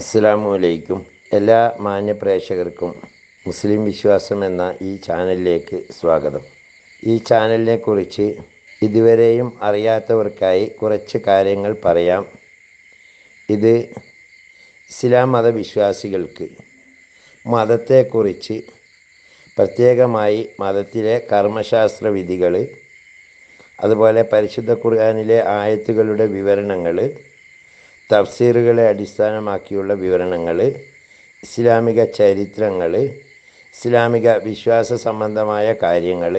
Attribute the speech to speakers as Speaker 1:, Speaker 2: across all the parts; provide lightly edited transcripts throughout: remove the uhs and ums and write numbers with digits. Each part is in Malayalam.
Speaker 1: അസ്സലാമു അലൈക്കും. എല്ലാ മാന്യ പ്രേക്ഷകർക്കും മുസ്ലിം വിശ്വാസം എന്ന ഈ ചാനലിലേക്ക് സ്വാഗതം. ഈ ചാനലിനെ കുറിച്ച് ഇതുവരെയും അറിയാത്തവർക്കായി കുറച്ച് കാര്യങ്ങൾ പറയാം. ഇത് ഇസ്ലാം മതവിശ്വാസികൾക്ക് മതത്തെക്കുറിച്ച് പ്രത്യേകമായി മതത്തിലെ കർമ്മശാസ്ത്ര വിധികൾ, അതുപോലെ പരിശുദ്ധ ഖുർആനിലെ ആയത്തുകളുടെ വിവരണങ്ങൾ, തഫ്സീറുകളെ അടിസ്ഥാനമാക്കിയുള്ള വിവരണങ്ങൾ, ഇസ്ലാമിക ചരിത്രങ്ങൾ, ഇസ്ലാമിക വിശ്വാസ സംബന്ധമായ കാര്യങ്ങൾ,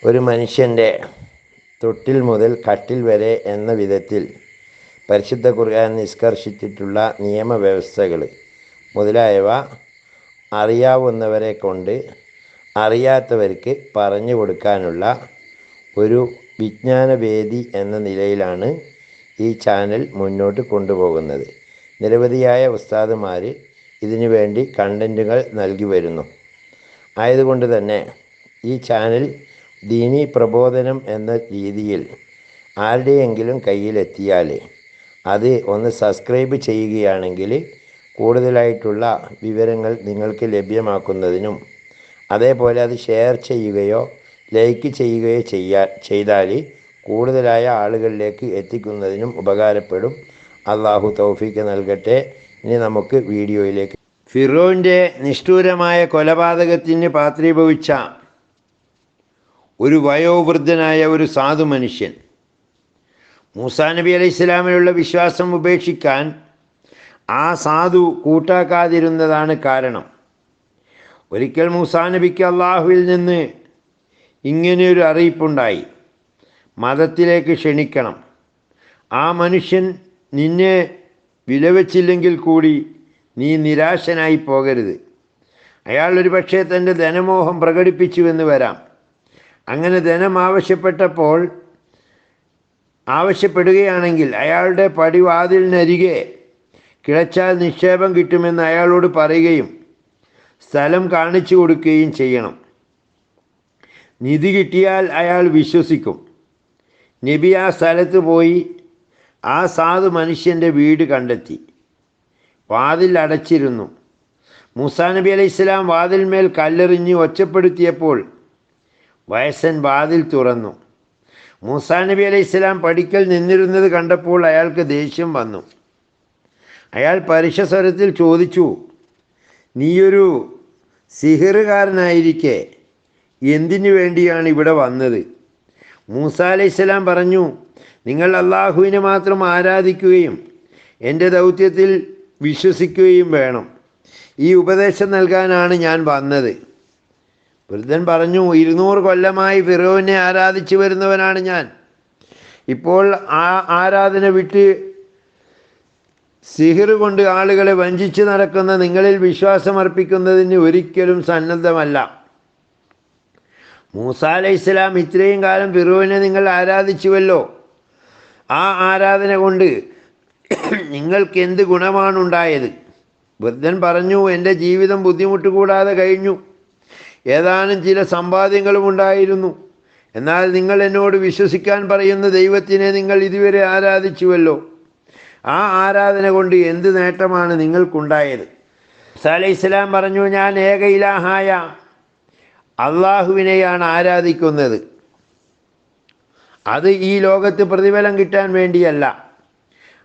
Speaker 1: ഒരു മനുഷ്യൻ്റെ തൊട്ടിൽ മുതൽ കട്ടിൽ വരെ എന്ന വിധത്തിൽ പരിശുദ്ധ ഖുർആൻ നിഷ്കർഷിച്ചിട്ടുള്ള നിയമവ്യവസ്ഥകൾ മുതലായവ അറിയാവുന്നവരെ കൊണ്ട് അറിയാത്തവർക്ക് പറഞ്ഞു കൊടുക്കാനുള്ള ഒരു വിജ്ഞാനവേദി എന്ന നിലയിലാണ് ഈ ചാനൽ മുന്നോട്ട് കൊണ്ടുപോകുന്നത്. നിരവധിയായ ഉസ്താദുമാർ ഇതിനു വേണ്ടി കണ്ടൻറ്റുകൾ നൽകി വരുന്നു. ആയതുകൊണ്ട് തന്നെ ഈ ചാനൽ ദീനി പ്രബോധനം എന്ന രീതിയിൽ ആരുടെയെങ്കിലും കയ്യിലെത്തിയാൽ അത് ഒന്ന് സബ്സ്ക്രൈബ് ചെയ്യുകയാണെങ്കിൽ കൂടുതലായിട്ടുള്ള വിവരങ്ങൾ നിങ്ങൾക്ക് ലഭ്യമാക്കുന്നതിനും, അതേപോലെ അത് ഷെയർ ചെയ്യുകയോ ലൈക്ക് ചെയ്യുകയോ ചെയ്താൽ കൂടുതലായ ആളുകളിലേക്ക് എത്തിക്കുന്നതിനും ഉപകാരപ്പെടും. അള്ളാഹു തൗഫീക്ക് നൽകട്ടെ. ഇനി നമുക്ക് വീഡിയോയിലേക്ക്. ഫിറോൻ്റെ നിഷ്ഠൂരമായ കൊലപാതകത്തിന് പാത്രീഭവിച്ച ഒരു വയോവൃദ്ധനായ ഒരു സാധു മനുഷ്യൻ മൂസാ നബി അലൈഹി ഇസ്ലാമിലുള്ള വിശ്വാസം ഉപേക്ഷിക്കാൻ ആ സാധു കൂട്ടാക്കാതിരുന്നതാണ് കാരണം. ഒരിക്കൽ മൂസാ നബിക്ക് അള്ളാഹുവിൽ നിന്ന് ഇങ്ങനെയൊരു അറിയിപ്പുണ്ടായി: മതത്തിലേക്ക് ക്ഷണിക്കണം. ആ മനുഷ്യൻ നിന്നെ വിലവച്ചില്ലെങ്കിൽ കൂടി നീ നിരാശനായി പോകരുത്. അയാൾ ഒരു പക്ഷേ തൻ്റെ ധനമോഹം പ്രകടിപ്പിച്ചുവെന്ന് വരാം. അങ്ങനെ ധനം ആവശ്യപ്പെടുകയാണെങ്കിൽ അയാളുടെ പടിവാതിലിനരികെ കിളച്ചാൽ നിക്ഷേപം കിട്ടുമെന്ന് അയാളോട് പറയുകയും സ്ഥലം കാണിച്ചു കൊടുക്കുകയും ചെയ്യണം. നിധി കിട്ടിയാൽ അയാൾ വിശ്വസിക്കും. നബി ആ സ്ഥലത്ത് പോയി ആ സാധു മനുഷ്യൻ്റെ വീട് കണ്ടെത്തി. വാതിൽ അടച്ചിരുന്നു. മൂസാ നബി അലൈഹി ഇസ്ലാം വാതിൽമേൽ കല്ലെറിഞ്ഞ് ഒച്ചപ്പെടുത്തിയപ്പോൾ വയസ്സൻ വാതിൽ തുറന്നു. മൂസാ നബി അലൈഹി ഇസ്ലാം പടിക്കൽ നിന്നിരുന്നത് കണ്ടപ്പോൾ അയാൾക്ക് ദേഷ്യം വന്നു. അയാൾ പരുഷസ്വരത്തിൽ ചോദിച്ചു: നീയൊരു സിഹിറുകാരനായിരിക്കെ എന്തിനു വേണ്ടിയാണ് ഇവിടെ വന്നത്? മൂസാ അലൈഹി ഇസ്ലാം പറഞ്ഞു: നിങ്ങൾ അള്ളാഹുവിനെ മാത്രം ആരാധിക്കുകയും എൻ്റെ ദൗത്യത്തിൽ വിശ്വസിക്കുകയും വേണം. ഈ ഉപദേശം നൽകാനാണ് ഞാൻ വന്നത്. വൃദ്ധൻ പറഞ്ഞു: 200 കൊല്ലമായി ഫിറോനെ ആരാധിച്ചു വരുന്നവനാണ് ഞാൻ. ഇപ്പോൾ ആ ആരാധന വിട്ട് സിഹിർ കൊണ്ട് ആളുകളെ വഞ്ചിച്ച് നടക്കുന്ന നിങ്ങളിൽ വിശ്വാസമർപ്പിക്കുന്നതിന് ഒരിക്കലും സന്നദ്ധമല്ല. മൂസാ അലൈഹി ഇസ്ലാം ഇത്രയും കാലം ഫിറോനെ നിങ്ങൾ ആരാധിച്ചുവല്ലോ. ആ ആരാധന കൊണ്ട് നിങ്ങൾക്ക് എന്ത് ഗുണമാണുണ്ടായത്? വൃദ്ധൻ പറഞ്ഞു: എൻ്റെ ജീവിതം ബുദ്ധിമുട്ട് കൂടാതെ കഴിഞ്ഞു. ഏതാനും ചില സമ്പാദ്യങ്ങളും ഉണ്ടായിരുന്നു. എന്നാൽ നിങ്ങൾ എന്നോട് വിശ്വസിക്കാൻ പറയുന്ന ദൈവത്തിനെ നിങ്ങൾ ഇതുവരെ ആരാധിച്ചുവല്ലോ. ആ ആരാധന കൊണ്ട് എന്ത് നേട്ടമാണ് നിങ്ങൾക്കുണ്ടായത്? മൂസാ അലൈഹി ഇസ്ലാം പറഞ്ഞു: ഞാൻ ഏക ഇലാഹായ അള്ളാഹുവിനെയാണ് ആരാധിക്കുന്നത്. അത് ഈ ലോകത്ത് പ്രതിഫലം കിട്ടാൻ വേണ്ടിയല്ല.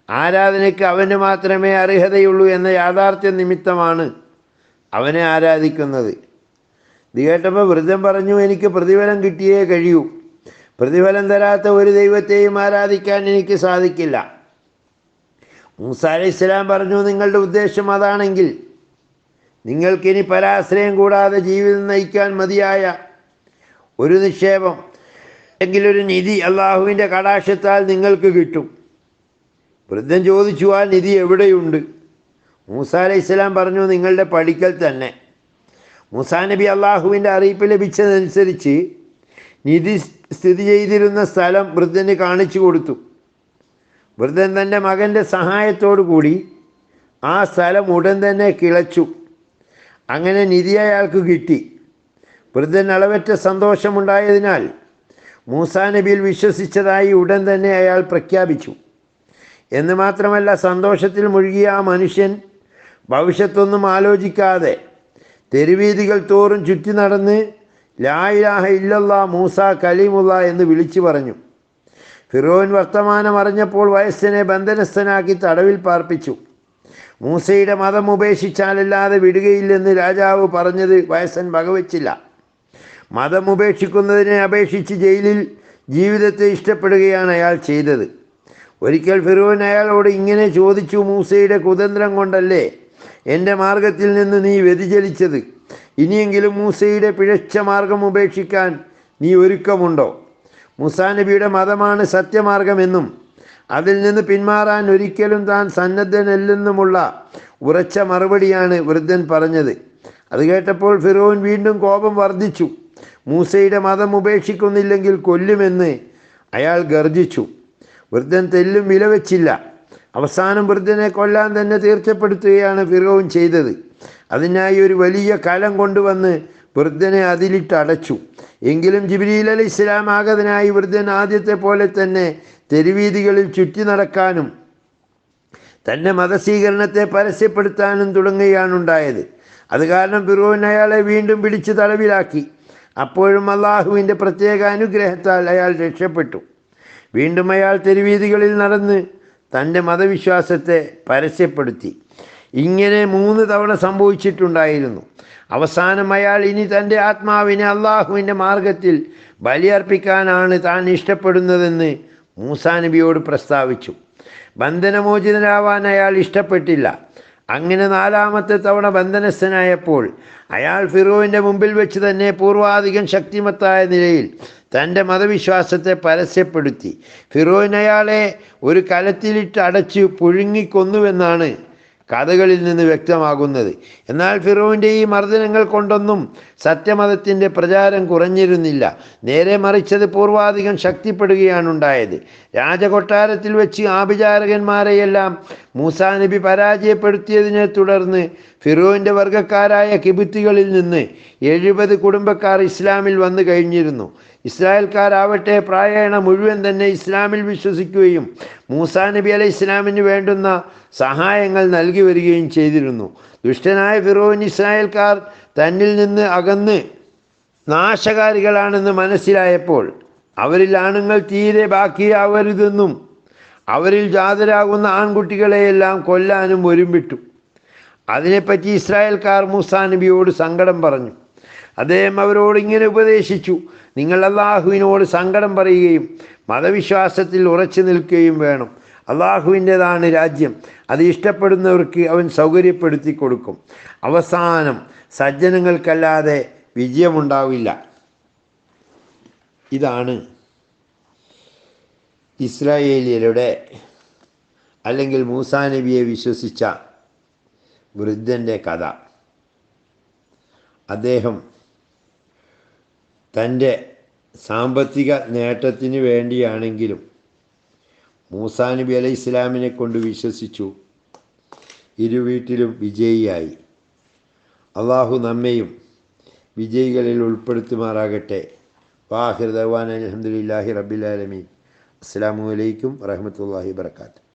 Speaker 1: ആരാധനയ്ക്ക് അവന് മാത്രമേ അർഹതയുള്ളൂ എന്ന യാഥാർത്ഥ്യ നിമിത്തമാണ് അവനെ ആരാധിക്കുന്നത്. ഇത് കേട്ടപ്പോൾ വൃദ്ധൻ പറഞ്ഞു: എനിക്ക് പ്രതിഫലം കിട്ടിയേ കഴിയൂ. പ്രതിഫലം തരാത്ത ഒരു ദൈവത്തെയും ആരാധിക്കാൻ എനിക്ക് സാധിക്കില്ല. മൂസാ അലൈഹി ഇസ്ലാം പറഞ്ഞു: നിങ്ങളുടെ ഉദ്ദേശം അതാണെങ്കിൽ നിങ്ങൾക്കിനി പരാശ്രയം കൂടാതെ ജീവിതം നയിക്കാൻ മതിയായ ഒരു നിക്ഷേപം, എങ്കിലൊരു നിധി അള്ളാഹുവിൻ്റെ കടാക്ഷത്താൽ നിങ്ങൾക്ക് കിട്ടും. വൃദ്ധൻ ചോദിച്ചു: ആ നിധി എവിടെയുണ്ട്? മൂസാ അലൈഹി ഇസ്ലാം പറഞ്ഞു: നിങ്ങളുടെ പടിക്കൽ തന്നെ. മൂസാ നബി അള്ളാഹുവിൻ്റെ അറിയിപ്പ് ലഭിച്ചതനുസരിച്ച് നിധി സ്ഥിതി ചെയ്തിരുന്ന സ്ഥലം വൃദ്ധന് കാണിച്ചു കൊടുത്തു. വൃദ്ധൻ തൻ്റെ മകൻ്റെ സഹായത്തോടു കൂടി ആ സ്ഥലം ഉടൻ തന്നെ കിളച്ചു. അങ്ങനെ നിധി അയാൾക്ക് കിട്ടി. വൃദ്ധൻ അളവറ്റ സന്തോഷമുണ്ടായതിനാൽ മൂസാ നബിയിൽ വിശ്വസിച്ചതായി ഉടൻ തന്നെ അയാൾ പ്രഖ്യാപിച്ചു. എന്ന് മാത്രമല്ല, സന്തോഷത്തിൽ മുഴുകിയ ആ മനുഷ്യൻ ഭവിഷ്യത്തൊന്നും ആലോചിക്കാതെ തെരുവീതികൾ തോറും ചുറ്റി നടന്ന് ലാ ഇലാഹ ഇല്ലല്ലാ മൂസ കലീമുള്ള എന്ന് വിളിച്ചു പറഞ്ഞു. ഫിറോൻ വർത്തമാനം അറിഞ്ഞപ്പോൾ വയസ്സനെ ബന്ധനസ്ഥനാക്കി തടവിൽ പാർപ്പിച്ചു. മൂസയുടെ മതം ഉപേക്ഷിച്ചാലല്ലാതെ വിടുകയില്ലെന്ന് രാജാവ് പറഞ്ഞത് വയസ്സൻ വകവെച്ചില്ല. മതം ഉപേക്ഷിക്കുന്നതിനെ അപേക്ഷിച്ച് ജയിലിൽ ജീവിതത്തെ ഇഷ്ടപ്പെടുകയാണ് അയാൾ ചെയ്തത്. ഒരിക്കൽ ഫിറോൻ അയാളോട് ഇങ്ങനെ ചോദിച്ചു, മൂസയുടെ കുതന്ത്രം കൊണ്ടല്ലേ എൻ്റെ മാർഗത്തിൽ നിന്ന് നീ വ്യതിചലിച്ചത്? ഇനിയെങ്കിലും മൂസയുടെ പിഴച്ച മാർഗം ഉപേക്ഷിക്കാൻ നീ ഒരുക്കമുണ്ടോ? മൂസാ നബിയുടെ മതമാണ് സത്യമാർഗമെന്നും അതിൽ നിന്ന് പിന്മാറാൻ ഒരിക്കലും താൻ സന്നദ്ധനല്ലെന്നുമുള്ള ഉറച്ച മറുപടിയാണ് വൃദ്ധൻ പറഞ്ഞത്. അത് കേട്ടപ്പോൾ ഫിറോൻ വീണ്ടും കോപം വർദ്ധിച്ചു. മൂസയുടെ മതം ഉപേക്ഷിക്കുന്നില്ലെങ്കിൽ കൊല്ലുമെന്ന് അയാൾ ഗർജിച്ചു. വൃദ്ധൻ തെല്ലും വിലവെച്ചില്ല. അവസാനം വൃദ്ധനെ കൊല്ലാൻ തന്നെ തീർച്ചപ്പെടുത്തുകയാണ് ഫിറോൻ ചെയ്തത്. അതിനായി ഒരു വലിയ കലം കൊണ്ടുവന്ന് വൃദ്ധനെ അതിലിട്ടടച്ചു. എങ്കിലും ജിബ്രീൽ അലൈഹിസ്സലാം ആഗതനായി വൃദ്ധൻ ആദ്യത്തെ പോലെ തന്നെ തെരുവീതികളിൽ ചുറ്റി നടക്കാനും തൻ്റെ മതസ്വീകരണത്തെ പരസ്യപ്പെടുത്താനും തുടങ്ങുകയാണുണ്ടായത്. അത് കാരണം ഫിറോൻ അയാളെ വീണ്ടും പിടിച്ച് തടവിലാക്കി. അപ്പോഴും അള്ളാഹുവിൻ്റെ പ്രത്യേക അനുഗ്രഹത്താൽ അയാൾ രക്ഷപ്പെട്ടു. വീണ്ടും അയാൾ തെരുവീതികളിൽ നടന്ന് തൻ്റെ മതവിശ്വാസത്തെ പരസ്യപ്പെടുത്തി. ഇങ്ങനെ 3 തവണ സംഭവിച്ചിട്ടുണ്ടായിരുന്നു. അവസാനം അയാൾ ഇനി തൻ്റെ ആത്മാവിനെ അള്ളാഹുവിൻ്റെ മാർഗത്തിൽ ബലിയർപ്പിക്കാനാണ് താൻ ഇഷ്ടപ്പെടുന്നതെന്ന് മൂസാ നബിയോട് പ്രസ്താവിച്ചു. ബന്ധനമോചിതനാവാൻ അയാൾ ഇഷ്ടപ്പെട്ടില്ല. അങ്ങനെ 4ാമത്തെ തവണ ബന്ധനസ്ഥനായപ്പോൾ അയാൾ ഫിറോവിൻ്റെ മുമ്പിൽ വെച്ച് തന്നെ പൂർവാധികം ശക്തിമത്തായ നിലയിൽ തൻ്റെ മതവിശ്വാസത്തെ പരസ്യപ്പെടുത്തി. ഫിറോൻ അയാളെ ഒരു കലത്തിലിട്ട് അടച്ച് പുഴുങ്ങിക്കൊന്നുവെന്നാണ് കഥകളിൽ നിന്ന് വ്യക്തമാകുന്നത്. എന്നാൽ ഫിറോവിൻ്റെ ഈ മർദ്ദനങ്ങൾ കൊണ്ടൊന്നും സത്യമതത്തിൻ്റെ പ്രചാരം കുറഞ്ഞിരുന്നില്ല. നേരെ മറിച്ചത് പൂർവാധികം ശക്തിപ്പെടുകയാണുണ്ടായത്. രാജകൊട്ടാരത്തിൽ വെച്ച് ആഭിചാരകന്മാരെയെല്ലാം മൂസാ നബി പരാജയപ്പെടുത്തിയതിനെ തുടർന്ന് ഫിറോവിൻ്റെ വർഗ്ഗക്കാരായ കിബുത്തികളിൽ നിന്ന് 70 കുടുംബക്കാർ ഇസ്ലാമിൽ വന്നു കഴിഞ്ഞിരുന്നു. ഇസ്രായേൽക്കാരാവട്ടെ പ്രായേണ മുഴുവൻ തന്നെ ഇസ്ലാമിൽ വിശ്വസിക്കുകയും മൂസാ നബി അലൈഹി ഇസ്ലാമിന് വേണ്ടുന്ന സഹായങ്ങൾ നൽകി വരികയും ചെയ്തിരുന്നു. ദുഷ്ടനായ ഫിറോൻ ഇസ്രായേൽക്കാർ തന്നിൽ നിന്ന് അകന്ന് നാശകാരികളാണെന്ന് മനസ്സിലായപ്പോൾ അവരിൽ ആണുങ്ങൾ തീരെ ബാക്കിയാവരുതെന്നും അവരിൽ ജാതരാകുന്ന ആൺകുട്ടികളെയെല്ലാം കൊല്ലാനും ഒരുമ്പിട്ടു. അതിനെപ്പറ്റി ഇസ്രായേൽക്കാർ മൂസാ നബിയോട് സങ്കടം പറഞ്ഞു. അദ്ദേഹം അവരോട് ഇങ്ങനെ ഉപദേശിച്ചു: നിങ്ങൾ അള്ളാഹുവിനോട് സങ്കടം പറയുകയും മതവിശ്വാസത്തിൽ ഉറച്ചു നിൽക്കുകയും വേണം. അള്ളാഹുവിൻ്റെതാണ് രാജ്യം. അത് ഇഷ്ടപ്പെടുന്നവർക്ക് അവൻ സൗകര്യപ്പെടുത്തി കൊടുക്കും. അവസാനം സജ്ജനങ്ങൾക്കല്ലാതെ വിജയമുണ്ടാവില്ല. ഇതാണ് ഇസ്രായേലിയരുടെ അല്ലെങ്കിൽ മൂസാ നബിയെ വിശ്വസിച്ച വൃദ്ധൻ്റെ കഥ. അദ്ദേഹം തൻ്റെ സാമ്പത്തിക നേട്ടത്തിന് വേണ്ടിയാണെങ്കിലും മൂസാ നബി അലൈഹി ഇസ്ലാമിനെ കൊണ്ട് വിശ്വസിച്ചു. ഇരുവീട്ടിലും വിജയിയായി. അള്ളാഹു നമ്മയും വിജയികളിൽ ഉൾപ്പെടുത്തുമാറാകട്ടെ. വാഹിർ ദഅ്വാനാ അൽഹംദുലില്ലാഹി റബ്ബിൽ ആലമീൻ. അസ്സലാമു അലൈക്കും വറഹ്മത്തുള്ളാഹി വബറകാതുഹു.